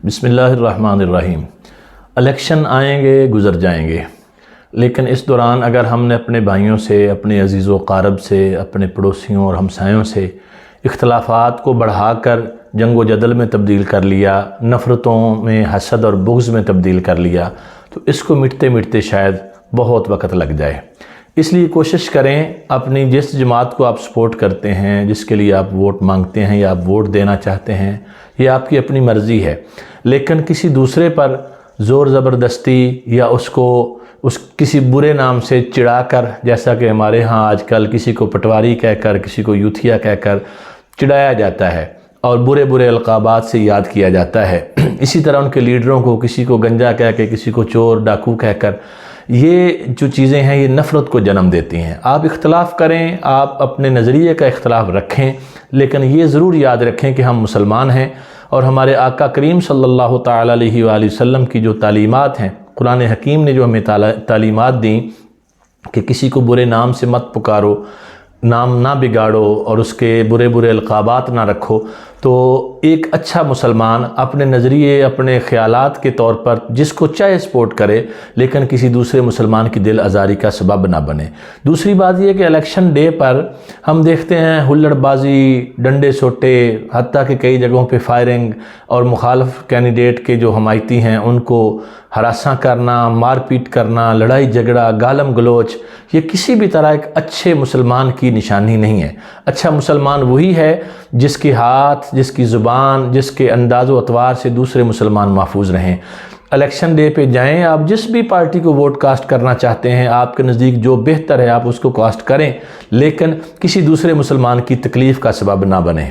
بسم اللہ الرحمن الرحیم۔ الیکشن آئیں گے گزر جائیں گے، لیکن اس دوران اگر ہم نے اپنے بھائیوں سے، اپنے عزیز و قارب سے، اپنے پڑوسیوں اور ہمسایوں سے اختلافات کو بڑھا کر جنگ و جدل میں تبدیل کر لیا، نفرتوں میں، حسد اور بغض میں تبدیل کر لیا، تو اس کو مٹتے مٹتے شاید بہت وقت لگ جائے۔ اس لیے کوشش کریں اپنی جس جماعت کو آپ سپورٹ کرتے ہیں، جس کے لیے آپ ووٹ مانگتے ہیں یا آپ ووٹ دینا چاہتے ہیں، یہ آپ کی اپنی مرضی ہے، لیکن کسی دوسرے پر زور زبردستی یا اس کو کسی برے نام سے چڑھا کر، جیسا کہ ہمارے ہاں آج کل کسی کو پٹواری کہہ کر، کسی کو یوتھیا کہہ کر چڑھایا جاتا ہے اور برے برے القابات سے یاد کیا جاتا ہے۔ اسی طرح ان کے لیڈروں کو، کسی کو گنجا کہہ کے، کسی کو چور ڈاکو کہہ کر، یہ جو چیزیں ہیں یہ نفرت کو جنم دیتی ہیں۔ آپ اختلاف کریں، آپ اپنے نظریے کا اختلاف رکھیں، لیکن یہ ضرور یاد رکھیں کہ ہم مسلمان ہیں اور ہمارے آقا کریم صلی اللہ تعالیٰ علیہ وآلہ وسلم کی جو تعلیمات ہیں، قرآن حکیم نے جو ہمیں تعلیمات دیں کہ کسی کو برے نام سے مت پکارو، نام نہ بگاڑو اور اس کے برے برے القابات نہ رکھو، تو ایک اچھا مسلمان اپنے نظریے، اپنے خیالات کے طور پر جس کو چاہے سپورٹ کرے، لیکن کسی دوسرے مسلمان کی دل آزاری کا سبب نہ بنے۔ دوسری بات یہ کہ الیکشن ڈے پر ہم دیکھتے ہیں ہلڑ بازی، ڈنڈے سوٹے، حتیٰ کہ کئی جگہوں پہ فائرنگ اور مخالف کینڈیڈیٹ کے جو حمایتی ہیں ان کو ہراساں کرنا، مار پیٹ کرنا، لڑائی جھگڑا، گالم گلوچ، یہ کسی بھی طرح ایک اچھے مسلمان کی نشانی نہیں ہے۔ اچھا مسلمان وہی ہے جس کے ہاتھ، جس کی زبان، جس کے انداز و اطوار سے دوسرے مسلمان محفوظ رہیں۔ الیکشن ڈے پہ جائیں، آپ جس بھی پارٹی کو ووٹ کاسٹ کرنا چاہتے ہیں، آپ کے نزدیک جو بہتر ہے آپ اس کو کاسٹ کریں، لیکن کسی دوسرے مسلمان کی تکلیف کا سبب نہ بنیں۔